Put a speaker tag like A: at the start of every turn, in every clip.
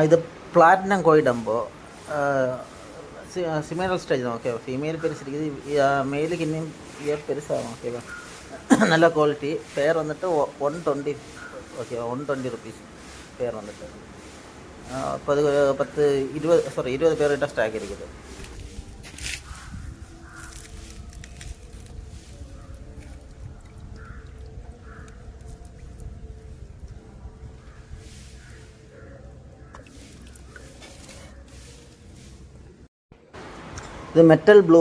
A: இது platinum கோயிடம்போ similar stage தான் ஓகேவா. ஃபீமேல் பெருசு இருக்குது, மேலுக்கு இன்னும் இயர் பெருசாகும் ஓகேவா. நல்ல குவாலிட்டி. பேர் வந்துட்டு 120 ஓகேவா, 120 ருபீஸ் பேர் வந்துட்டு. இப்போ அது 20 பேர்கிட்ட ஸ்டாக் இருக்குது. இது மெட்டல் ப்ளூ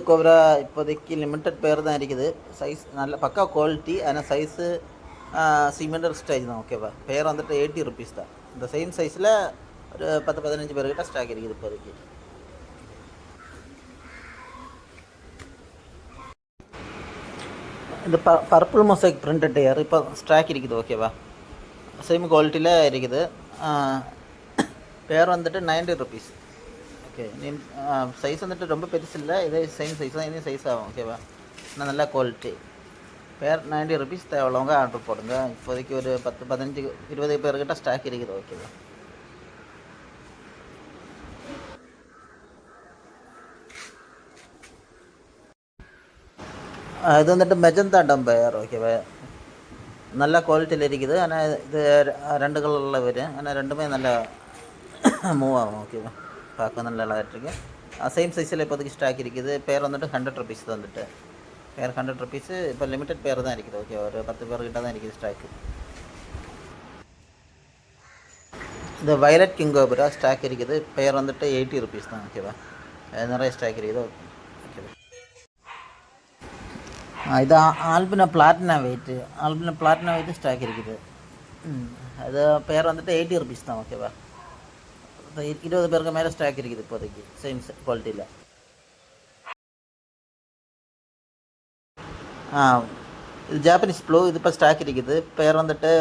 A: கோப்ரா இப்போதைக்கு லிமிட்டட் பேர் தான் இருக்குது. சைஸ் நல்ல பக்கா குவாலிட்டி, ஆனால் சைஸு சிமெண்டர் ஸ்டேஜ் தான் ஓகேவா. பேர் வந்துட்டு 80 ருபீஸ் தான். இந்த சேம் சைஸில் ஒரு 10-15 பேர்கிட்ட ஸ்டாக் இருக்குது இப்போதைக்கு. இந்த பர்பிள் மொசைக் பிரிண்டட் டயர் இப்போ ஸ்டாக் இருக்குது ஓகேவா. சேம் குவாலிட்டியில் இருக்குது. பேர் வந்துட்டு 90 ருபீஸ் ஓகே. சைஸ் வந்துட்டு ரொம்ப பெருசு இல்லை, இதே சேம் சைஸ் தான், இதே சைஸ் ஆகும் ஓகேவா. ஆனால் நல்ல குவாலிட்டி. பேர் 90 ருபீஸ். தேவையுள்ளவங்க ஆர்டர் போடுங்க. இப்போதைக்கு ஒரு 10-15-20 பேர்கிட்ட ஸ்டாக் இருக்குது ஓகேவா. இது வந்துட்டு மெஜந்தா டம்பயர் ஓகேவா. நல்ல குவாலிட்டியில் இருக்குது. ஆனால் இது 2 கலரில் வரும், ஆனால் ரெண்டுமே நல்லா மூவ் ஆகும் ஓகேவா. பார்க்க நல்லா இருக்குது. சேம் சைஸில் இப்போதைக்கு ஸ்டாக் இருக்குது. பேர் வந்துட்டு 100 ருபீஸ் தான் வந்துட்டு. பேர் 100 ருபீஸு. இப்போ லிமிட்டட் பேர் தான் இருக்குது ஓகே. ஒரு 10 பேர்கிட்ட தான் இருக்குது ஸ்டாக்கு. இந்த வயலட் கிங் கோப்ரா ஸ்டாக் இருக்குது. பேர் வந்துட்டு 80 ருபீஸ் தான் ஓகேவா. நிறைய ஸ்டாக் இருக்குது ஓகேவா. இது ஆல்பினா பிளாட்டினா வெயிட்டு ஸ்டாக் இருக்குது. அது பேர் வந்துட்டு 80 ருபீஸ் தான் ஓகேவா. 20 பேருக்கு மேலே ஸ்டாக் இருக்குது இப்போதைக்கு சேம் குவாலிட்டியில். இது ஜாப்பனீஸ் ப்ளூ. இது இப்போ ஸ்டாக் இருக்குது. பேர் வந்துட்டு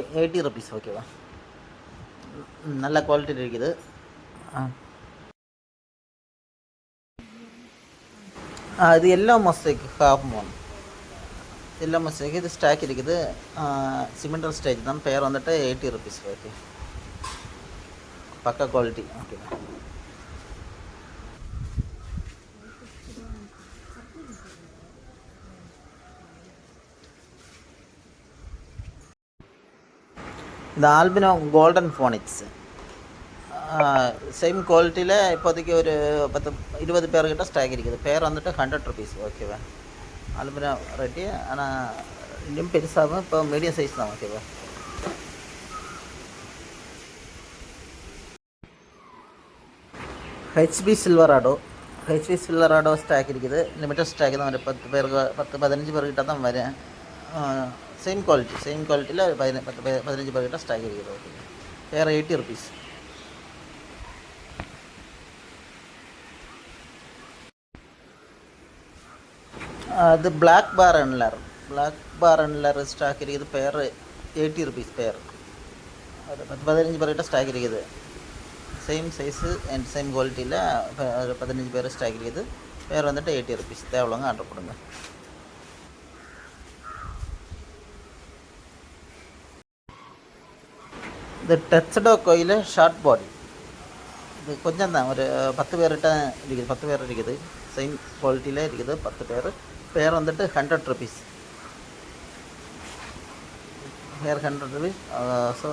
A: 80 ருபீஸ் ஓகேவா. நல்ல குவாலிட்டி இருக்குது. இது yellow mosaic half Moon. Yellow mosaic இது ஸ்டாக் இருக்குது. சிமெண்டல் ஸ்டேஜ் தான். பேர் வந்துட்டு 80 ருபீஸ் ஓகே. பக்கா குவாலிட்டி ஓகே. இந்த ஆல்பினோ கோல்டன் ஃபோனிக்ஸ் சேம் குவாலிட்டியில் இப்போதைக்கு ஒரு 10-20 பேர்கிட்ட ஸ்டாக் இருக்குது. பேர் வந்துட்டு 100 ருபீஸ் ஓகேவா. ஆல்பினோ ரேட்டு, ஆனால் இன்னும் பெருசாகும். இப்போ மீடியம் சைஸ் தான் ஓகேவா. ஹெச்பி சில்வராடோ ஸ்டாக் இருக்குது. லிமிட்டட் ஸ்டாக் தான். ஒரு 10-15 பேர்கிட்ட தான் வரும். சேம் குவாலிட்டியில் 10-15 பேர்கிட்ட ஸ்டாக் இருக்குது ஓகே. பேர் 80 ருபீஸ். அது பிளாக் பார் அண்ட்லர் ஸ்டாக் இருக்குது. பேர் 80 ருபீஸ். பேர் ஒரு 10-15 பேர்கிட்ட ஸ்டாக் இருக்குது. சேம் சைஸு அண்ட் சேம் குவாலிட்டியில் ஒரு 15 பேர் ஸ்டாக் இருக்குது. பேர் வந்துட்டு 80 ருபீஸ். தேவையுள்ளவங்க ஆர்டர் கொடுங்க. இந்த டச்சடோ கோயில் ஷார்ட் பாடி இது கொஞ்சம் தான், ஒரு 10 பேர்கிட்ட இருக்குது. 10 பேர் இருக்குது. சேம் குவாலிட்டியில் இருக்குது 10 பேர். பேர் வந்துட்டு 100 ருபீஸ். பேர் 100 ருபீஸ். ஸோ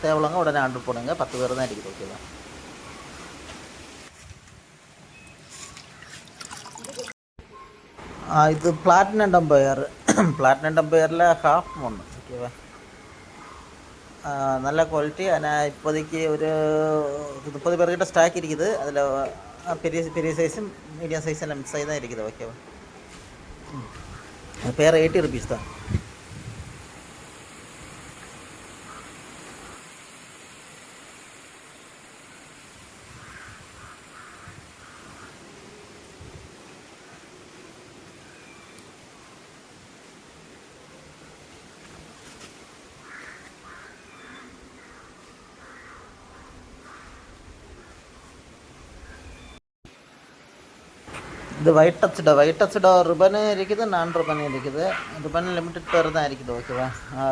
A: தேவையில்லங்க உடனே ஆர்டர் போடுங்க. 10 பேர் தான் இருக்குது ஓகேவா. இது பிளாட்டினம் டம்பயரில் ஹாஃப் மூன் ஓகேவா. நல்ல குவாலிட்டி. ஆனால் இப்போதைக்கு ஒரு 30 பேர்கிட்ட ஸ்டாக் இருக்குது. அதில் பெரிய சைஸும் மீடியம் சைஸ் எல்லாம் மிக்ஸ் ஆகி தான் இருக்குது ஓகேவா. பேர் 80 ருபீஸ் தான். இது ஒயிட் டச்சடோ ரிபனு இருக்குது, நான் ரிபன் இருக்குது. ரிபன் லிமிட்டட் பேர் தான் இருக்குது ஓகேவா.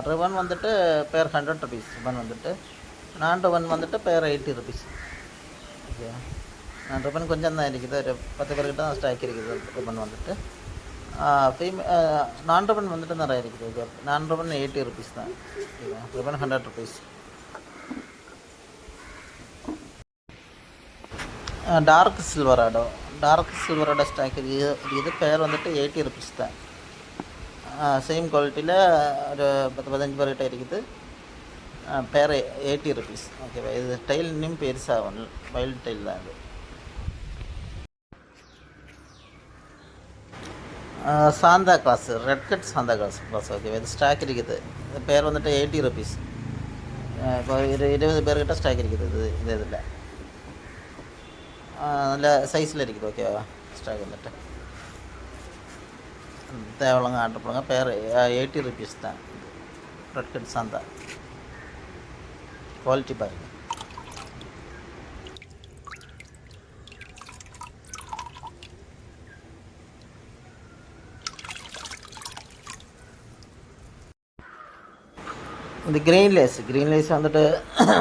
A: ரிபன் வந்துட்டு பேர் 100 ருபீஸ். ரிபன் வந்துட்டு நான் ரிப்பன் வந்துட்டு பேர் 80 ருபீஸ். ஓகே, நான் ரிப்பன் கொஞ்சம் தான் இருக்குது, ஒரு 10 பேர்கிட்ட தான் ஸ்டாக் இருக்குது ரிப்பன் வந்துட்டு. நான் ரிப்பன் வந்துட்டு நிறைய இருக்குது. ஓகே, நான் ரிப்பன் 80 ருபீஸ் தான். ஓகேவா, ரிப்பன் 100 ருபீஸ். டார்க் சில்வராடோ ஸ்டாக் இருக்குது. பேர் வந்துட்டு 80 ருபீஸ் தான். சேம் குவாலிட்டியில் ஒரு 10-15 பேர்கிட்ட இருக்குது. பேர் 80 ருபீஸ். ஓகேவா, இது டைல் இன்னும் பெருசாகும், வைல்டு டைல் தான் இது. Santa Claus, red cut Santa Claus. ஓகேவா, இது ஸ்டாக் இருக்குது. இது பேர் வந்துட்டு 80 ருபீஸ். இப்போ 20 பேர்கிட்ட ஸ்டாக் இருக்குது. இது இதில் நல்ல சைஸில் இருக்குது. ஓகேவா, ஸ்டாக் வந்துட்டு தேவையில்லைங்க, ஆர்டர் பண்ணுங்கள். பேர் 80 ருபீஸ் தான். ரெட் கட் சாந்தா குவாலிட்டி பாருங்கள். இந்த க்ரீன் லேஸ் வந்துட்டு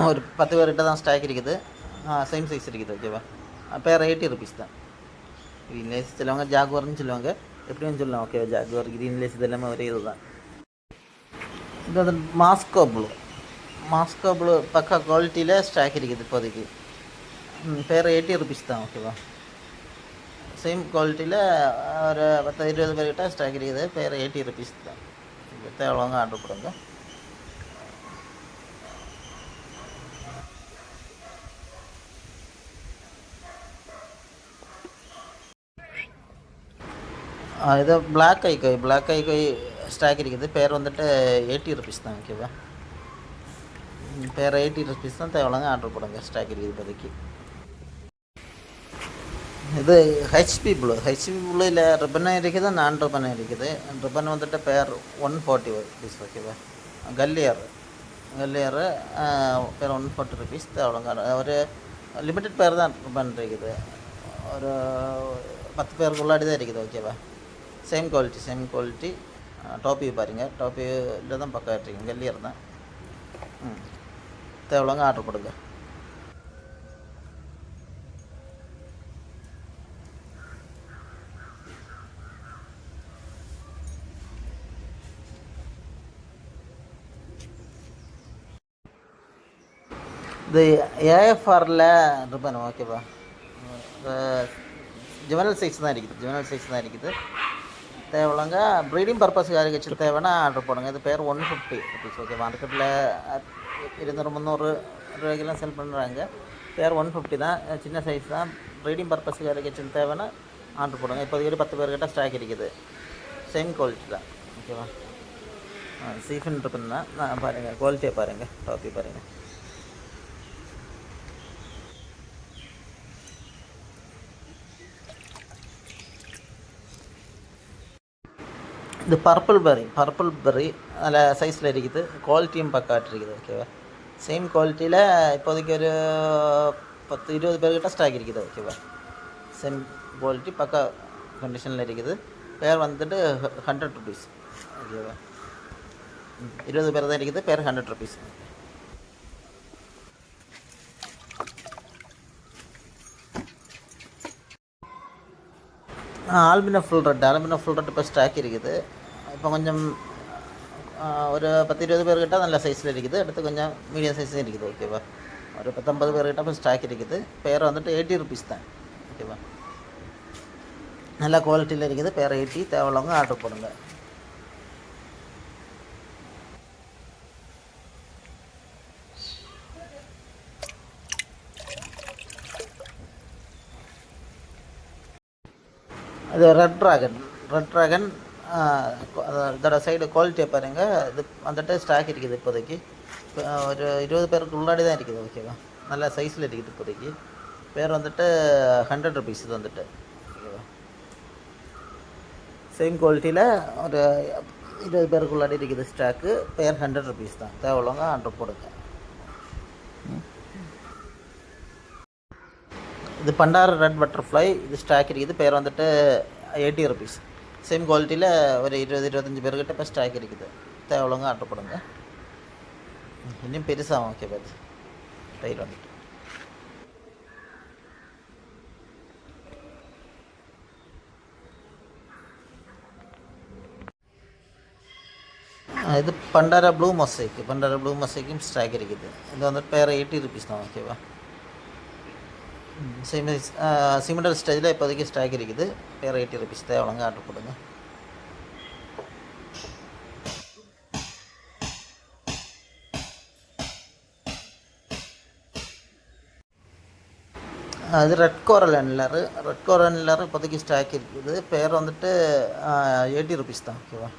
A: ஒரு 10 பேர்கிட்ட தான் ஸ்டாக் இருக்குது. சேம் சைஸ் இருக்குது. ஓகேவா, பேர் 80 ருபீஸ் தான். க்ரீன் லேஸ் சொல்லுவாங்க, ஜாகுவார்னு சொல்லுவாங்க, எப்படின்னு சொல்லலாம். ஓகேவா, ஜாகுவார், க்ரீன் லேஸ் இது எல்லாமே ஒரே இது தான். இது வந்து மாஸ்கோ ப்ளூ பக்கா குவாலிட்டியில் ஸ்டாக் இருக்குது இப்போதைக்கு. பேர் 80 ருபீஸ் தான். ஓகேவா, சேம் குவாலிட்டியில் ஒரு 10-20 பேர்கிட்ட ஸ்டாக் இருக்குது. பேர் 80 ருபீஸ் தான். தேவைவாங்க, ஆர்டர் பண்ணுங்க. இது பிளாக் ஐகோய் ஸ்டாக் இருக்குது. பேர் வந்துட்டு 80 ருபீஸ் தான். ஓகேவா, பேர் 80 ருபீஸ் தான். தேவையில்லைங்க, ஆர்டர் போடுங்க. ஸ்டாக் இருக்குது இப்போதைக்கு. இது ஹெச்பி ப்ளூவில் ரிப்பனும் இருக்குது, நான் ரிப்பனும் இருக்குது. ரிப்பன் வந்துட்டு பேர் 140 ருபீஸ். ஓகேவா, கல்லியர் பேர் 140 ருபீஸ். தேவையில்லைங்க, ஒரு லிமிட்டட் பேர் தான் ரிப்பன் இருக்குது. ஒரு 10 பேருக்குள்ளாடி தான் இருக்குது. ஓகேவா, சேம் குவாலிட்டி. டாப் வியூ பாருங்கள், டாப் வியூவில் தான் பக்கம் இருக்கீங்க, கல்லியர் தான். தேவையில்லைங்க, ஆர்டர் கொடுங்க. இது ஏஎஃப்ஆரில் ரிப்பன். ஓகேவா, ஜுவனல் சைஸ் தான் இருக்குது. தேவையில்லைங்க, ப்ரீடிங் பர்பஸுக்கு யாருக்கு தேவைன்னா ஆர்டர் போடுங்க. இது பேர் 150 ருபீஸ். ஓகே, மார்க்கெட்டில் 200-300 ரூபாய்க்கெல்லாம் செல் பண்ணுறாங்க. பேர் 150 தான். சின்ன சைஸ் தான். ப்ரீடிங் பர்பஸுக்கு யாருக்கு தேவைன்னா ஆர்டர் போடுங்க. இப்போதைக்கு ஒரு 10 பேர்கிட்ட ஸ்டாக் இருக்குது. சேம் குவாலிட்டி தான். ஓகேவா, சீஃபன் ரிப்பன் தான். பாருங்கள், குவாலிட்டியை பாருங்கள், டாப்பி பாருங்கள். இது பர்பிள் பெர்ரி அதில் சைஸில் இருக்குது. குவாலிட்டியும் பக்காட்டு இருக்குது. ஓகேவா, சேம் குவாலிட்டியில் இப்போதைக்கு ஒரு 10-20 பேர்கிட்ட ஸ்டாக் இருக்குது. ஓகேவா, சேம் குவாலிட்டி பக்கா கண்டிஷனில் இருக்குது. பேர் வந்துட்டு 100 ருபீஸ். ஓகேவா, 20 பேர் தான் இருக்குது. பேர் 100 ருபீஸ். ஆல்பினோ ஃபுல் ரெட் இப்போ ஸ்டாக் இருக்குது. இப்போ கொஞ்சம் ஒரு 10-20 பேர்கிட்ட நல்ல சைஸில் இருக்குது. அடுத்து கொஞ்சம் மீடியம் சைஸும் இருக்குது. ஓகேவா, ஒரு 10-50 பேர்கிட்ட இப்போ ஸ்டாக் இருக்குது. பேர் வந்துட்டு 80 ருபீஸ் தான். ஓகேவா, நல்ல குவாலிட்டியில் இருக்குது. பேர் 80. தேவையில்லவங்க ஆர்டர் போடுங்க. அது ரெட் ட்ராகன் இதோட சைடு குவாலிட்டியை பாருங்கள். இது வந்துட்டு ஸ்டாக் இருக்குது இப்போதைக்கு. ஒரு 20 பேருக்கு உள்ளாடி தான் இருக்குது. ஓகேவா, நல்ல சைஸில் இருக்குது இப்போதைக்கு. பேர் வந்துட்டு 100 ருபீஸ். இது வந்துட்டு ஓகேவா, சேம் குவாலிட்டியில் ஒரு 20 பேருக்கு உள்ளாடி இருக்குது ஸ்டாக்கு. பேர் 100 ருபீஸ் தான். தேவையில்லவங்க ஆர்டர் போடுங்க. இது பண்டார ரெட் பட்டர்ஃப்ளை. இது ஸ்டாக் இருக்குது. பேர் வந்துட்டு 80 ருபீஸ். சேம் குவாலிட்டியில் ஒரு 20-25 பேர்கிட்ட இப்போ ஸ்டாக் இருக்குது. தேவையில்லவங்க ஆர்டர் போடுங்க. இன்னும் பெருசாகும். ஓகே, பார்த்து டைல் வந்துட்டு. இது பண்டாரா ப்ளூ மொசைக்கும் ஸ்டாக் இருக்குது. இது வந்து பேர் 80 ருபீஸ் தான். ஓகேவா? சிமெண்டல் ஸ்டேஜில் இப்போதைக்கு ஸ்டாக் இருக்குது. பேர் 80 ருபீஸ் தான். எவ்வளோங்க ஆர்டர் போடுங்க. அது ரெட் கோரல் என்லரு இப்போதைக்கு ஸ்டாக் இருக்குது. பேர் வந்துட்டு 80 ருபீஸ் தான். ஓகேவா?